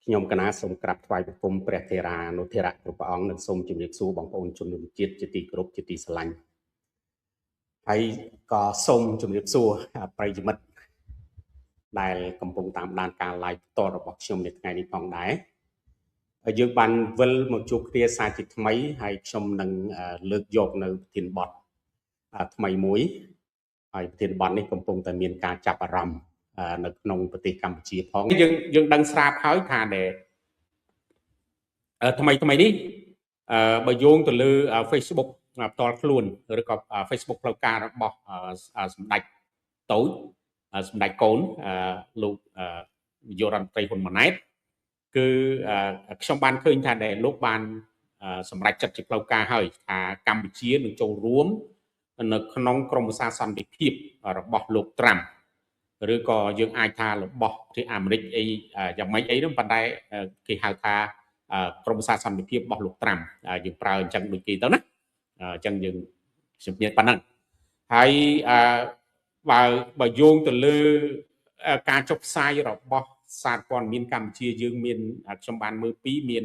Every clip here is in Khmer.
ខ្ញុំកណាសូមក្រាបថ្វាយបង្គំព្រះថេរានុថេរៈគ្រប់ព្រះអង្គនិងសូមជម្រាបសួរបងប្អូនជនរួមជាតិជាទីគោរពជាទីស្រឡាញ់ហើយក៏សូមជម្រាបសួរប្រិយមិត្តដែលកំពុងតាមដានការ live ផ្ទាល់របស់ខ្ញុំនៅថ្ងៃនេះផងដែរយើងបានវិលមកជួបគ្នាសារជាថ្មីហើយខ្ញុំនឹងលើកយកនៅប្រធានបទថ្មីមួយហើយប្រធានបទនេះកំពុងតែមានការចាប់អារម្មណ៍នៅក្នុងប្រទេសកម្ពុជាផងយើងដឹងស្រាប់ហើយថាដែលថ្មីនេះបើយោងទៅលើ Facebook ផ្ទាល់ខ្លួនឬក៏ Facebook ផ្លូវការរបស់សម្ដេចតូចសម្ដេចកូនលោកនាយករដ្ឋមន្ត្រីហ៊ុនម៉ាណែតគឺខ្ញុំបានឃើញថាដែលលោកបានសម្រេចចិត្តជាផ្លូវការហើយថាកម្ពុជានឹងចូលរួមនៅក្នុងក្រមប្រឹក្សាសន្តិភាពរបស់លោកត្រាំឬក៏យើងអាចថារបស់ប្រទេសអាមេរិកអីយ៉ាងម៉េចអីនោះប៉ុន្តែគេហៅថាក្រមប្រឹក្សាសន្តិភាពរបស់លោកត្រាំយើងប្រើអញ្ចឹងដូចគេទៅណាអញ្ចឹងយើងជំរាបប៉ុណ្ណឹងហើយបើយោងទៅលើការចុះផ្សាយរបស់សារព័ត៌មានកម្ពុជាយើងមានខ្ញុំបានមើលពីមាន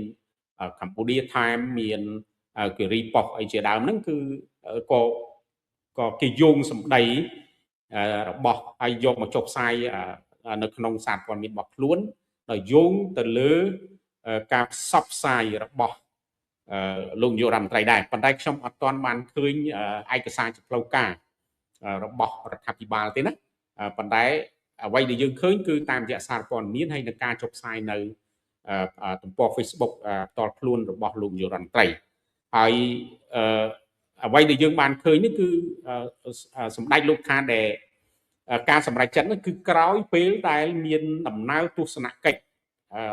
Cambodia Time មានគេរីប៉ុសអីជាដើមហ្នឹងគឺក៏គេយោងសម្ដីរបស់ហើយយកមកចុះផ្សាយនៅក្នុងសារព័ត៌មានរបស់ខ្លួនដោយយោងទៅលើការផ្សព្វផ្សាយរបស់លោកនាយករដ្ឋមន្ត្រីដែរប៉ុន្តែខ្ញុំអត់ទាន់បានឃើញឯកសារជាផ្លូវការរបស់រដ្ឋាភិបាលទេណាប៉ុន្តែអ្វីដែលយើងឃើញគឺតាមរយៈសារព័ត៌មានហើយនឹងការចុះផ្សាយនៅទំព័រ Facebook ផ្ទាល់ខ្លួនរបស់លោកនាយករដ្ឋមន្ត្រីហើយអ្វីដែលយើងបានឃើញនេះគឺសម្ដេចលោកថាដែលការសម្រេចចិត្តនេះគឺក្រោយពេលដែលមានដំណើរទស្សនកិច្ច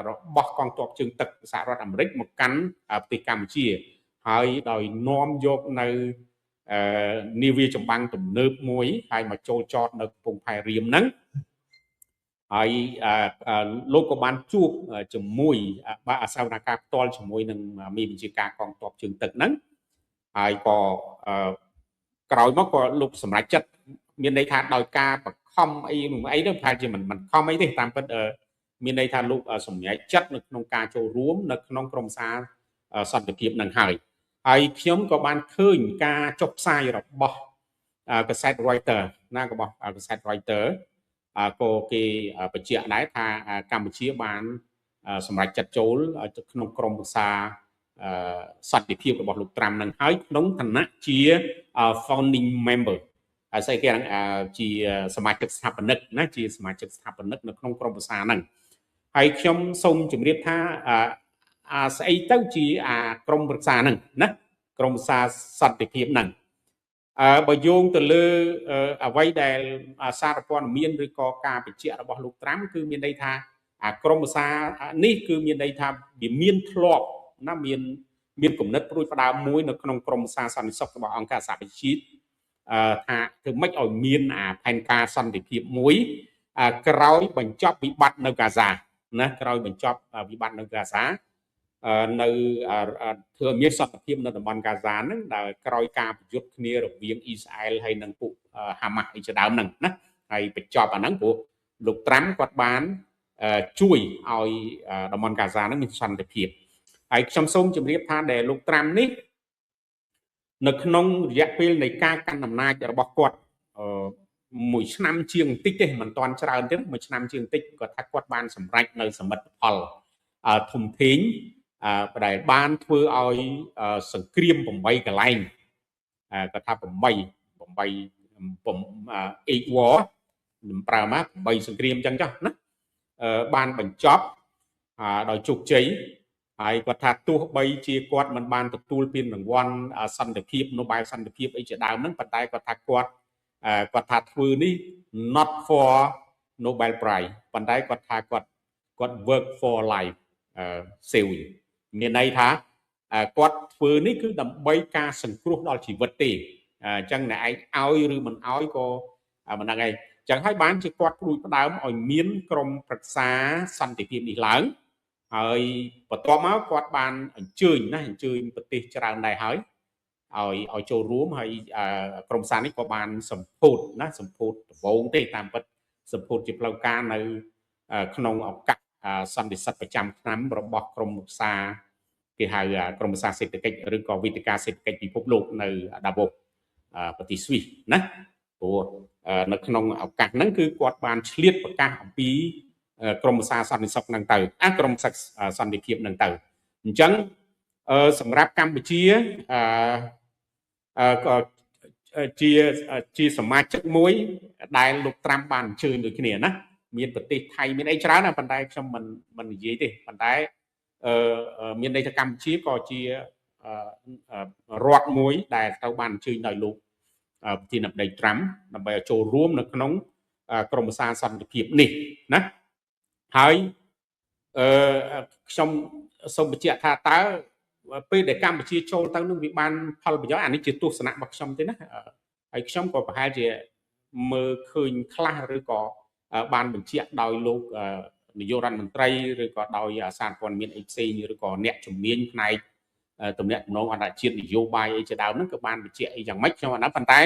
របស់កងទ័ពជើងទឹកសហរដ្ឋអាមេរិកមកកាន់ប្រទេសកម្ពុជាហើយដោយនាំយកនៅនាវាចម្បាំងទំនើបមួយហើយមកចូលចតនៅកំពង់ផែរៀមហ្នឹងហើយលោកក៏បានជួបជាមួយបាទអសវនកម្មផ្ទាល់ជាមួយនឹងមេបញ្ជាការកងទ័ពជើងទឹកហ្នឹងហើយក៏ក្រោយមកក៏លោកសម្រេចចិត្តមានន័យថាដោយការបង្ខំអីនោះប្រហែលជាមិនខំអីទេតាមពិតមានន័យថាលោកសម្រេចចិត្តនៅក្នុងការចូលរួមនៅក្នុងក្រមសារសន្តិភាពនឹងហើយខ្ញុំក៏បានឃើញការចុះផ្សាយរបស់កាសែត Reuters ណារបស់កាសែត Reuters ក៏គេបញ្ជាក់ដែរថាកម្ពុជាបានសម្រេចចិត្តចូលក្នុងក្រមប្រឹក្សាសន្តិភាពរបស់លោកត្រាំនឹងហើយក្នុងឋានៈជា founding member ស្អីគេហ្នឹងជាសមាជិកស្ថាបនិកណាជាសមាជិកស្ថាបនិកនៅក្នុងក្រមប្រឹក្សាហ្នឹងហើយខ្ញុំសូមជម្រាបថាស្អីទៅជាក្រមប្រឹក្សាហ្នឹងណាក្រមប្រឹក្សាសន្តិភាពហ្នឹងបើយោងទៅលើអ្វីដែលសារព័ត៌មានឬក៏ការបញ្ជាក់របស់លោកត្រាំគឺមានន័យថាក្រមប្រឹក្សានេះគឺមានន័យថាវាមានធ្លាប់ណាមានគំនិតព្រួយផ្ដើមមួយនៅក្នុងក្រមប្រឹក្សាសន្តិសុខរបស់អង្គការសហប្រជាជាតិថាធ្វើម៉េចឲ្យមានផែនការសន្តិភាពមួយក្រោយបញ្ចប់វិបត្តិនៅកាហ្សាណាក្រោយបញ្ចប់វិបត្តិនៅកាហ្សានៅធ្វើមានសន្តិភាពនៅតំបន់កាហ្សាហ្នឹងដែលក្រោយការប្រយុទ្ធគ្នារវាងអ៊ីស្រាអែលហើយនិងពួកហាម៉ាស់អីជាដើមហ្នឹងណាហើយបញ្ចប់អាហ្នឹងព្រោះលោកត្រាំគាត់បានជួយឲ្យតំបន់កាហ្សាហ្នឹងមានសន្តិភាពហើយខ្ញុំសូមជម្រាបថាដែលលោកត្រាំនេះនៅក្នុងរយៈពេលនៃការកាន់អំណាចរបស់គាត់មួយឆ្នាំជាងបន្តិចទេមិនទាន់ច្រើនទេមួយឆ្នាំជាងបន្តិចគាត់ថាគាត់បានសម្រេចនៅសមិទ្ធផលធំធេងដែលបានធ្វើឲ្យសង្គ្រាម8កន្លែងគាត់ថា8 war មិនប្រើមក8សង្គ្រាមអញ្ចឹងចុះណាបានបញ្ចប់ដោយជោគជ័យហើយគាត់ថាទោះបីជាគាត់មិនបានទទួលពានរង្វាន់សន្តិភាព Nobel សន្តិភាពអីជាដើមហ្នឹងប៉ុន្តែគាត់ថាគាត់ថាធ្វើនេះ not for Nobel Prize ប៉ុន្តែគាត់ថាគាត់ work for life saving មានន័យថាគាត់ធ្វើនេះគឺដើម្បីការសង្គ្រោះដល់ជីវិតទេអញ្ចឹងអ្នកឯងឲ្យឬមិនឲ្យក៏មិនដឹងឯងអញ្ចឹងហើយបានជាគាត់ព្រួយផ្ដើមឲ្យមានក្រមប្រឹក្សាសន្តិភាពនេះឡើងហើយបន្ទាប់មកគាត់បានអញ្ជើញប្រទេសច្រើនដែរហើយឲ្យចូលរួមហើយក្រមសារនេះក៏បានសម្ពោធដំបូងទេតាមពិតសម្ពោធជាផ្លូវការនៅក្នុងឱកាស សន្និសីទប្រចាំឆ្នាំរបស់ក្រមប្រឹក្សាគេហៅក្រមប្រឹក្សាសេដ្ឋកិច្ចឬក៏វេទិកាសេដ្ឋកិច្ចពិភពលោកនៅដាវូសប្រទេសស្វីសណាព្រោះនៅក្នុងឱកាសហ្នឹងគឺគាត់បានឆ្លៀតប្រកាសអំពីក្រមប្រឹក្សាសន្តិសុខហ្នឹងទៅក្រមប្រឹក្សាសន្តិភាពហ្នឹងទៅអញ្ចឹងសម្រាប់កម្ពុជាជាសមាជិកមួយដែលលោកត្រាំបានអញ្ជើញដូចគ្នាណាមានប្រទេសថៃមានអីច្រើនណាប៉ុន្តែខ្ញុំមិននិយាយទេប៉ុន្តែមានន័យថាកម្ពុជាក៏ជារដ្ឋមួយដែលត្រូវបានអញ្ជើញដោយលោកប្រធានាធិបតីត្រាំដើម្បីឲ្យចូលរួមនៅក្នុងក្រមប្រឹក្សាសន្តិភាពនេះណាហើយខ្ញុំសូមបញ្ជាក់ថាតើពេលដែលកម្ពុជាចូលទៅនឹងវាបានផលប្រយោជន៍អានេះជាទស្សនៈរបស់ខ្ញុំទេណាហើយខ្ញុំក៏ប្រហែលជាមើលឃើញខ្លះឬក៏បានបញ្ជាក់ដោយលោកនាយករដ្ឋមន្ត្រីឬក៏ដោយសារព័ត៌មានអីផ្សេងឬក៏អ្នកជំនាញផ្នែកទំនាក់ទំនងអន្តរជាតិនយោបាយអីជាដើមហ្នឹងក៏បានបញ្ជាក់អីយ៉ាងម៉េចខ្ញុំអត់ដឹងប៉ុន្តែ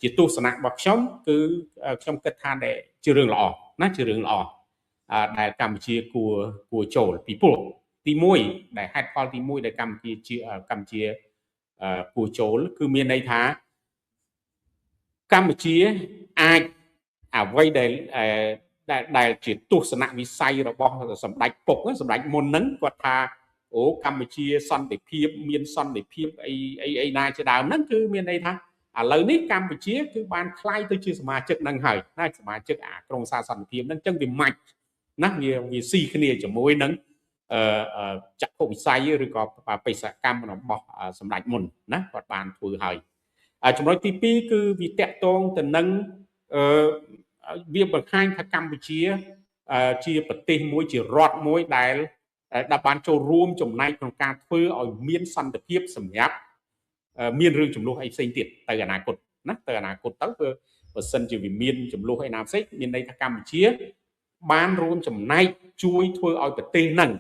ជាទស្សនៈរបស់ខ្ញុំគឺខ្ញុំគិតថាជារឿងល្អណាជារឿងល្អដែលកម្ពុជាគួរចូលពីព្រោះទី1ដែលហេតុផលទី1ដែលកម្ពុជាគួរចូលគឺមានន័យថាកម្ពុជាអាចអ្វីដែលជាទស្សនវិស័យរបស់សម្ដេចពុកសម្ដេចមុនហ្នឹងគាត់ថាអូកម្ពុជាសន្តិភាពមានសន្តិភាពអីណាជាដើមហ្នឹងគឺមានន័យថាឥឡូវនេះកម្ពុជាគឺបានคล้ายទៅជាសមាជិកហ្នឹងហើយណាសមាជិកក្រមប្រឹក្សាសន្តិភាពហ្នឹងអញ្ចឹងវាម៉ាច់ណាវាស៊ីគ្នាជាមួយនឹងចក្ខុវិស័យឬក៏បេសកកម្មរបស់សម្ដេចមុនណាគាត់បានធ្វើហើយចំណុចទី2គឺវាតកតងទៅនឹងវាបង្ហាញថាកម្ពុជាជាប្រទេសមួយជារដ្ឋមួយដែលបានចូលរួមចំណែកក្នុងការធ្វើឲ្យមានសន្តិភាពសម្រាប់មានរឿងចំនួនអីផ្សេងទៀតទៅអនាគតណាទៅអនាគតទៅបើសិនជាវាមានចំនួនអីណាផ្សេងមានន័យថាកម្ពុជាបានរួមចំណែកជួយធ្វើឲ្យប្រទេសហ្នឹង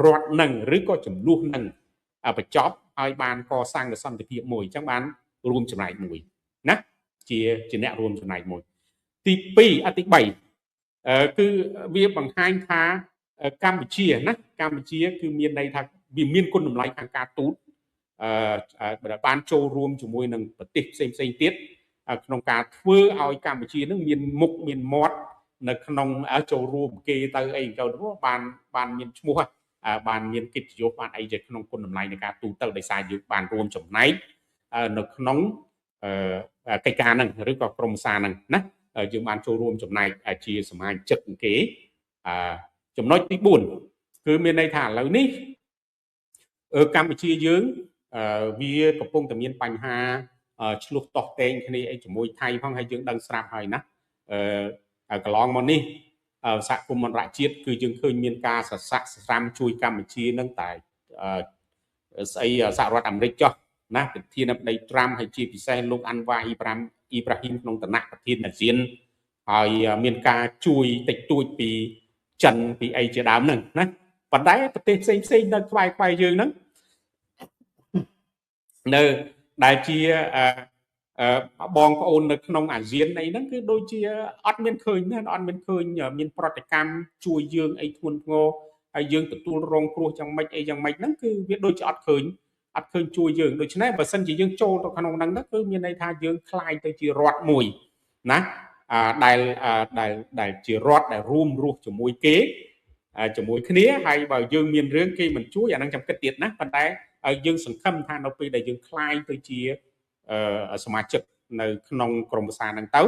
រដ្ឋហ្នឹងឬក៏ចំនួនហ្នឹងបញ្ចប់ឲ្យបានកសាងសន្តិភាពមួយអញ្ចឹងបានរួមចំណែកមួយណាជាអ្នករួមចំណែកមួយទី2ទី3គឺវាបង្ហាញថាកម្ពុជាណាកម្ពុជាគឺមានន័យថាវាមានគុណតម្លៃខាងការទូតបានចូលរួមជាមួយនឹងប្រទេសផ្សេងទៀតក្នុងការធ្វើឲ្យកម្ពុជានឹងមានមុខមានមាត់នៅក្នុងចូលរួមគេទៅអីទៅបានមានឈ្មោះបានមានកិត្តិយសបានអីជាក្នុងគុណតម្លៃនៃការទូតទៅដោយសារយើងបានរួមចំណែកនៅក្នុងកិច្ចការហ្នឹងឬក៏ក្រមសារហ្នឹងណាយើងបានចូលរួមចំណែកជាសមាជិកគេចំណុចទី4គឺមានន័យថាឥឡូវនេះកម្ពុជាយើងវាកំពុងតែមានបញ្ហាឆ្លោះតោះតែងគ្នាអីជាមួយថៃផងហើយយើងដឹងស្រាប់ហើយណាកន្លងមកនេះសហគមន៍អន្តរជាតិគឺយើងឃើញមានការសរស័ក្តិស្រាំជួយកម្ពុជានឹងតែស្អីសហរដ្ឋអាមេរិកចុះណាប្រធានាធិបតីត្រាំហើយជាពិសេសលោកអាន់វ៉ាអ៊ីប្រាហ៊ីមក្នុងឋានៈប្រធានអាស៊ានហើយមានការជួយតិចតួចពីចិនពីអីជាដើមហ្នឹងណាប៉ុន្តែប្រទេសផ្សេងនៅក្បែរយើងហ្នឹងនៅដែលជាបងប្អូននៅក្នុងអាស៊ានអីហ្នឹងគឺដូចជាអត់មានឃើញណាអត់មានឃើញមានប្រតិកម្មជួយយើងអីធ្ងន់ធ្ងរហើយយើងទទួលរងគ្រោះយ៉ាងម៉េចអីយ៉ាងម៉េចហ្នឹងគឺវាដូចជាអត់ឃើញជួយយើងដូច្នេះបើសិនជាយើងចូលទៅក្នុងហ្នឹងគឺមានន័យថាយើងคล้ายទៅជារដ្ឋមួយណាដែលជារដ្ឋដែលរួមរស់ជាមួយគេជាមួយគ្នាហើយបើយើងមានរឿងគេមិនជួយអាហ្នឹងចាំគិតទៀតណាប៉ុន្តែយើងសង្ឃឹមថានៅពេលដែលយើងคล้ายទៅជាសមាជិកនៅក្នុងក្រមប្រឹក្សាហ្នឹងទៅ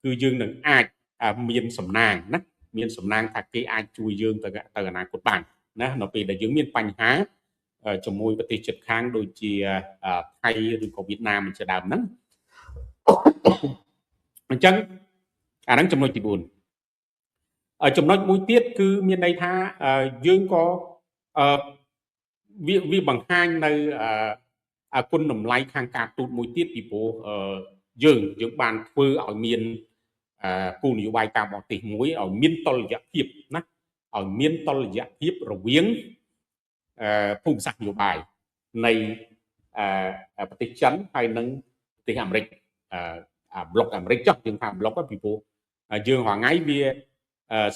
គឺយើងនឹងអាចមានសំណាងណាមានសំណាងថាគេអាចជួយយើងទៅអនាគតបានណានៅពេលដែលយើងមានបញ្ហាជាមួយប្រទេសជិតខាងដូចជាថៃឬក៏វៀតណាមជាដើមហ្នឹងអញ្ចឹងអាហ្នឹងចំណុចទី4ចំណុចមួយទៀតគឺមានន័យថាយើងក៏វាបង្ហាញនៅគុណតម្លៃខាងការទូតមួយទៀតពីព្រោះយើងបានធ្វើឲ្យមានគោលនយោបាយការបរទេសមួយឲ្យមានតុល្យភាពណាឲ្យមានតុល្យភាពរវាងភូមិសាស្ត្រនយោបាយនៃប្រទេសចិនហើយនិងប្រទេសអាមេរិកប្លុកអាមេរិកចុះយើងថាប្លុកពីព្រោះយើងរាល់ថ្ងៃវា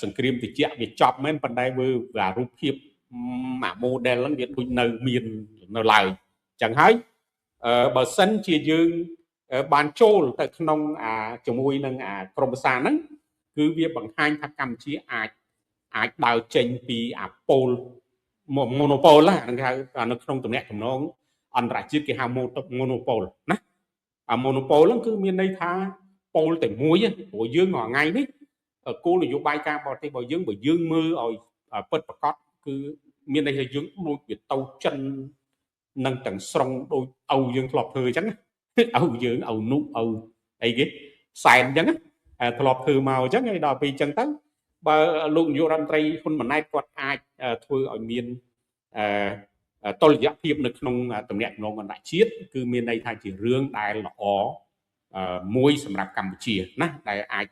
សង្គ្រាមតិចវាចប់មែនប៉ុន្តែវារូបភាពអា model ហ្នឹងវាដូចនៅមាននៅឡើយចឹងហើយបើសិនជាយើងបានចូលទៅក្នុងជាមួយនឹងក្រមប្រសាហ្នឹងគឺវាបង្ហាញថាកម្ពុជាអាចដើរចេញពីប៉ូល monopol ហ្នឹងគេហៅនៅក្នុងតំណែងតំណងអន្តរជាតិគេហៅ monopol ណាmonopol ហ្នឹងគឺមានន័យថាប៉ូលតែមួយព្រោះយើងមួយថ្ងៃនេះគោលនយោបាយការបរទេសរបស់យើងបើយើងមើលឲ្យពិតប្រាកដគឺមានន័យថាយើងដូចវាទៅចិននឹងទាំងស្រុងដូចឪយើងធ្លាប់ធ្វើអញ្ចឹងឪយើងឪនុឪអីគេសែនអញ្ចឹងធ្លាប់ធ្វើមកអញ្ចឹងហើយដល់ពេលអញ្ចឹងទៅបើលោកនាយករដ្ឋមន្ត្រីហ៊ុនម៉ាណែតគាត់អាចធ្វើឲ្យមានតុល្យភាពនៅក្នុងតំណែងអន្តរជាតិគឺមានន័យថាជារឿងដែលល្អមួយសម្រាប់កម្ពុជាណាដែលអាច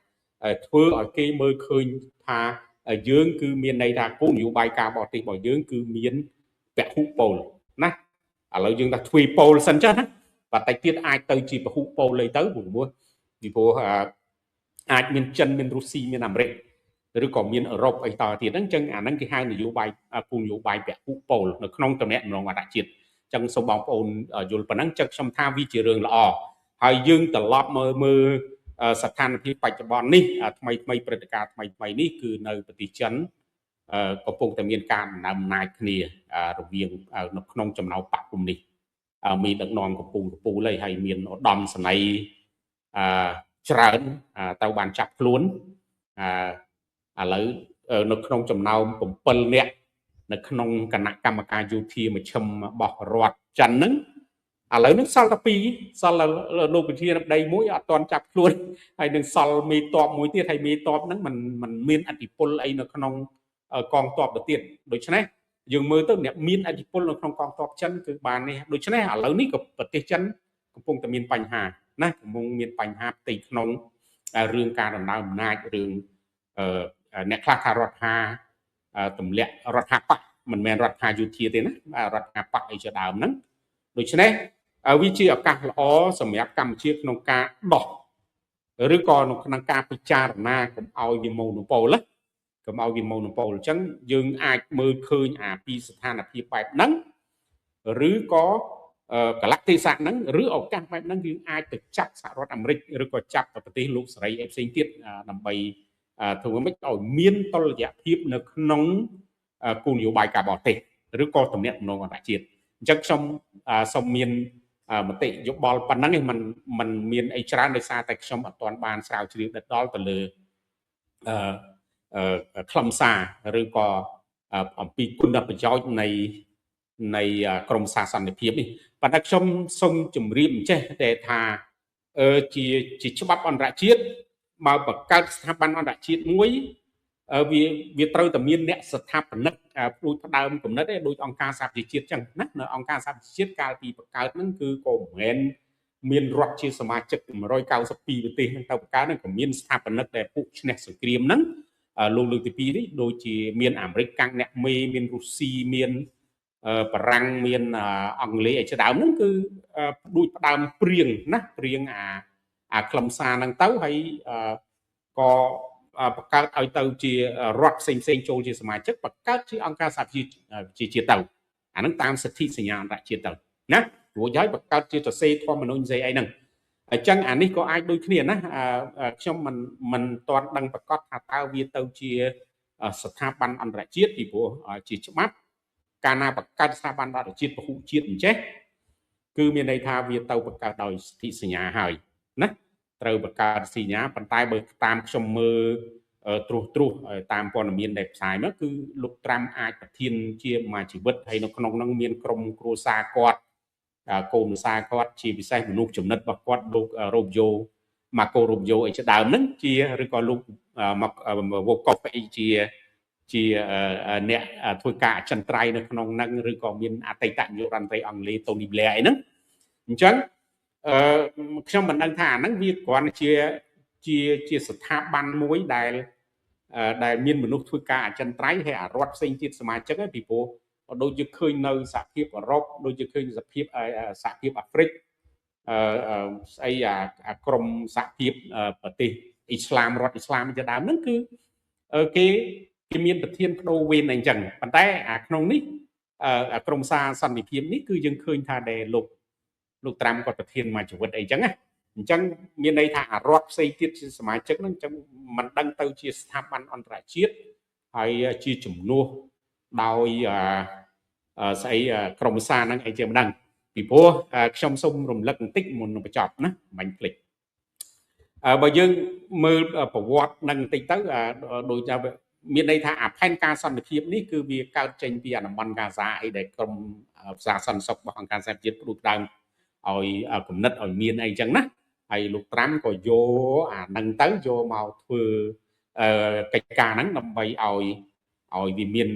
ធ្វើឲ្យគេមើលឃើញថាយើងគឺមានន័យថាគោលនយោបាយការបរទេសរបស់យើងគឺមានពហុពលណាឥឡូវយើងថាទ្វេពលសិនចុះណាបន្តិចទៀតអាចទៅជាពហុពលអីទៅព្រោះអាចមានចិនមានរុស្ស៊ីមានអាមេរិកឬក៏មានអឺរ៉ុបអីតទៀតហ្នឹងអញ្ចឹងអាហ្នឹងគេហៅនយោបាយគោលនយោបាយពហុពលនៅក្នុងតំណែងអន្តរជាតិអញ្ចឹងសូមបងប្អូនយល់ប៉ុណ្ណឹងចឹងខ្ញុំថាវាជារឿងល្អហើយយើងត្រឡប់មើលស្ថានភាពបច្ចុប្បន្ននេះថ្មីព្រឹត្តិការណ៍ថ្មីនេះគឺនៅប្រទេសចិនកំពុងតែមានការដំណើរអំណាចគ្នារវាងនៅក្នុងចំណោមបកគុំនេះមានដឹកនាំកំពូលហើយមានឧត្តមសេនីយ៍ច្រើនទៅបានចាប់ខ្លួនឥឡូវនៅក្នុងចំណោម7នាក់នៅក្នុងគណៈកម្មការយោធាមជ្ឈិមរបស់រដ្ឋចិនហ្នឹងឥឡូវនេះសល់តែ2សល់លោកវិធានដីមួយអត់ទាន់ចាប់ខ្លួនហើយនឹងសល់មេតបមួយទៀតហើយមេតបហ្នឹងมันមានអធិបុលអីនៅក្នុងកងទ័ពទៅទៀតដូច្នេះយើងមើលទៅអ្នកមានអធិបុលនៅក្នុងកងទ័ពចិនគឺបាននេះដូច្នេះឥឡូវនេះក៏ប្រទេសចិនកំពុងតែមានបញ្ហាណាកំពុងមានបញ្ហាផ្ទៃក្នុងរឿងការដំណើរអំណាចរឿងអ្នកខ្លះថារដ្ឋាទម្លាក់រដ្ឋាបកមិនមែនរដ្ឋាយោធាទេណារដ្ឋាបកអីជាដើមហ្នឹងដូច្នេះវាជាឱកាសល្អសម្រាប់កម្ពុជាក្នុងការដោះឬក៏ក្នុងការពិចារណាកុំឲ្យវា monopol ណាកុំឲ្យវា monopol អញ្ចឹងយើងអាចមើលឃើញពីស្ថានភាពបែបហ្នឹងឬក៏កលៈទេសៈហ្នឹងឬឱកាសបែបហ្នឹងយើងអាចទៅចាប់សហរដ្ឋអាមេរិកឬក៏ចាប់ប្រទេសលោកសេរីអីផ្សេងទៀតដើម្បីធ្វើម៉េចឲ្យមានតុល្យភាពនៅក្នុងគោលនយោបាយការបរទេសឬក៏តំណែងអន្តរជាតិអញ្ចឹងខ្ញុំសូមមានមតិយោបល់ប៉ុណ្ណឹងมันមានអីច្រើនដោយសារតែខ្ញុំអត់ទាន់បានស្រាវជ្រាវដិតដល់ទៅលើខ្លឹមសារឬក៏អំពីគុណប្រយោជន៍នៃក្រមសារសន្តិភាពនេះប៉ុន្តែខ្ញុំសូមជម្រាបអញ្ចេះតែថាជាច្បាប់អន្តរជាតិបើបង្កើតស្ថាប័នអន្តរជាតិមួយវាត្រូវតែមានអ្នកស្ថាបនិកដូចផ្ដើមគំនិតដូចអង្គការសហប្រជាជាតិចឹងណានៅអង្គការសហប្រជាជាតិកាលពីបង្កើតហ្នឹងគឺក៏មិនមែនមានរដ្ឋជាសមាជិក192ប្រទេសហ្នឹងទៅបង្កើតហ្នឹងក៏មានស្ថាបនិកដែលពួកឈ្នះសង្គ្រាមហ្នឹងលើកទី2នេះដូចជាមានអាមេរិកកាំងអ្នកមេមានរុស្ស៊ីមានបារាំងមានអង់គ្លេសអីជាដើមហ្នឹងគឺដូចផ្ដើមព្រៀងណាព្រៀងខ្លឹមសារហ្នឹងទៅហើយក៏បង្កើតឲ្យទៅជារដ្ឋផ្សេងចូលជាសមាជិកបង្កើតជាអង្គការសហប្រជាជាតិទៅអាហ្នឹងតាមសិទ្ធិសញ្ញាអន្តរជាតិទៅណារួចហើយបង្កើតជាសរសេរធម្មនុញ្ញស្អីអីហ្នឹងអញ្ចឹងអានេះក៏អាចដូចគ្នាណាខ្ញុំមិនទាន់ដឹងប្រកាសថាតើវាទៅជាស្ថាប័នអន្តរជាតិពីព្រោះជាច្បាប់កាលណាបង្កើតស្ថាប័នអន្តរជាតិពហុជាតិអញ្ចេះគឺមានន័យថាវាទៅបង្កើតដោយសិទ្ធិសញ្ញាហើយណាត្រូវបង្កើតសញ្ញាប៉ុន្តែបើតាមខ្ញុំមើលត្រួសតាមព័ត៌មានដែលផ្សាយមកគឺលោកត្រាំអាចប្រធានជាមួយជីវិតហើយនៅក្នុងនោះមានក្រុមគ្រួសារគាត់កូនសារគាត់ជាពិសេសមនុស្សចំណិតរបស់គាត់លោករ៉ូបយ៉ូម៉ាកូរ៉ូបយ៉ូអីជាដើមហ្នឹងជាឬក៏លោកវ៉ូកុបអីជាអ្នកធ្វើការអចិន្ត្រៃយ៍នៅក្នុងហ្នឹងឬក៏មានអតីតនាយករដ្ឋមន្ត្រីអង់គ្លេសតូនី Blair អីហ្នឹងអញ្ចឹងខ្ញុំមិនដឹងថាអាហ្នឹងវាគ្រាន់ជាស្ថាប័នមួយដែលមានមនុស្សធ្វើការអចិន្ត្រៃយ៍ហើយរដ្ឋផ្សេងទៀតសមាជិកហ្នឹងពីព្រោះដូចជាឃើញនៅសហភាពអឺរ៉ុបដូចជាឃើញសហភាពអាហ្វ្រិកស្អីក្រមសហភាពប្រទេសអ៊ីស្លាមរដ្ឋអ៊ីស្លាមជាដើមហ្នឹងគឺ គេមានប្រធានបដូវវេនអីចឹងប៉ុន្តែក្នុងនេះក្រមសារសន្តិភាពនេះគឺយើងឃើញថាដែលលោកត្រាំគាត់ប្រធានមកជីវិតអីចឹងណាអញ្ចឹងមានន័យថារដ្ឋផ្សេងទៀតជាសមាជិកហ្នឹងអញ្ចឹងមិនដឹងទៅជាស្ថាប័នអន្តរជាតិហើយជាជំនួសដោយស្អីក្រមសារហ្នឹងអីជាមិនដឹងពីព្រោះខ្ញុំសូមរំលឹកបន្តិចមុននឹងបញ្ចប់ណាមិនភ្លេចបើយើងមើលប្រវត្តិនឹងបន្តិចទៅដូចថាមានន័យថាផែនការសន្តិភាពនេះគឺវាកើតចេញពីតំបន់កាហ្សាអីដែលក្រមប្រសាសន្តិសុខរបស់អង្គការសហជាតិផ្ដួចផ្ដើមឲ្យគំនិតឲ្យមានអីចឹងណាហើយលោកត្រាំក៏យកហ្នឹងទៅយកមកធ្វើកិច្ចការហ្នឹងដើម្បីឲ្យវាមាន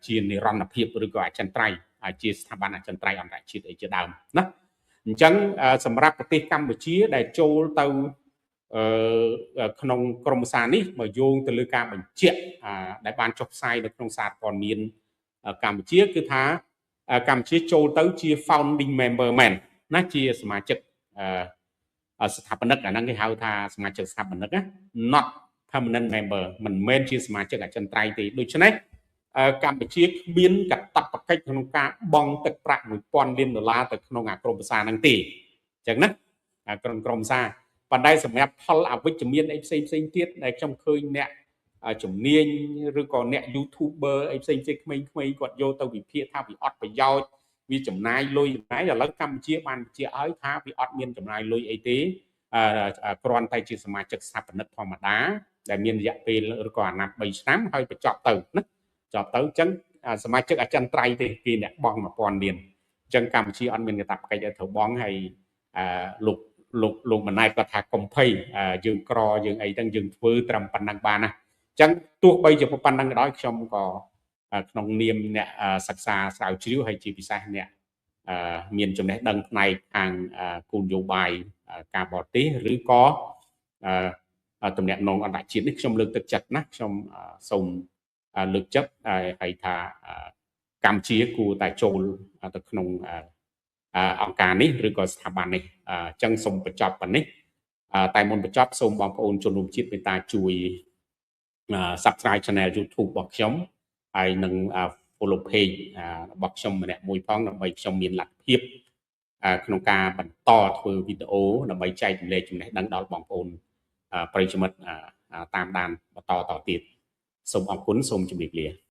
ជានិរន្តរភាពឬក៏អចិន្ត្រៃយ៍ជាស្ថាប័នអចិន្ត្រៃយ៍អន្តរជាតិអីជាដើមណាអញ្ចឹងសម្រាប់ប្រទេសកម្ពុជាដែលចូលទៅក្នុងក្រមសារនេះមកយោងទៅលើការបញ្ជាក់ដែលបានចុះផ្សាយនៅក្នុងសារព័ត៌មានកម្ពុជាគឺថាកម្ពុជាចូលទៅជា founding member មែនណាជាសមាជិកស្ថាបនិកអាហ្នឹងគេហៅថាសមាជិកស្ថាបនិកណា not permanent member មិនមែនជាសមាជិកអចិន្ត្រៃយ៍ទេដូច្នេះកម្ពុជាគ្មានកាតព្វកិច្ចក្នុងការបង់ទឹកប្រាក់$1000 លានទៅក្នុងក្រមប្រសាហ្នឹងទេអញ្ចឹងណាក្រមសារប៉ុន្តែសម្រាប់ផលអវិជ្ជមានអីផ្សេងទៀតដែលខ្ញុំឃើញអ្នកជំនាញឬក៏អ្នក YouTuber អីផ្សេងក្មេងៗគាត់យកទៅវិភាគថាវាអត់ប្រយោជន៍វាចំណាយលុយចំណាយឥឡូវកម្ពុជាបានបញ្ជាក់ឲ្យថាវាអត់មានចំណាយលុយអីទេគ្រាន់តែជាសមាជិកស្ថាបនិកធម្មតាដែលមានរយៈពេលឬក៏អាណត្តិ3ឆ្នាំហើយបញ្ចប់ទៅណាចប់ទៅអញ្ចឹងសមាជិកអចិន្ត្រៃយ៍ទេគេអ្នកបង់$1000 លានអញ្ចឹងកម្ពុជាអត់មានកាតព្វកិច្ចឲ្យត្រូវបង់ហើយលោកម៉ណែតគាត់ថាកុំភ័យយើងក្រយើងអីទាំងយើងធ្វើត្រឹមប៉ុណ្ណឹងបានណាអញ្ចឹងទោះបីជាប៉ុណ្ណឹងក៏ដោយខ្ញុំក៏ក្នុងនាមអ្នកសិក្សាស្រាវជ្រាវហើយជាពិសេសអ្នកមានចំណេះដឹងផ្នែកខាងគោលនយោបាយការបរទេសឬក៏ទំនាក់ទំនងអន្តរជាតិនេះខ្ញុំលើកទឹកចិត្តណាខ្ញុំសូមលើកចិត្តហើយថាកម្ពុជាគួរតែចូលទៅក្នុងអង្គការនេះឬក៏ស្ថាប័ននេះអញ្ចឹងសូមបញ្ចប់ប៉ុណ្នេះតែមុនបញ្ចប់សូមបងប្អូនជនរួមជាតិមេត្តាជួយ Subscribe Channel YouTube របស់ខ្ញុំហើយនឹង Follow Page របស់ខ្ញុំម្នាក់មួយផងដើម្បីខ្ញុំមានលទ្ធភាពក្នុងការបន្តធ្វើវីដេអូដើម្បីចែករំលែកចំណេះដឹងដល់បងប្អូនប្រិយមិត្តតាមដានបន្តទៀតសូមអរគុណសូមជម្រាបលា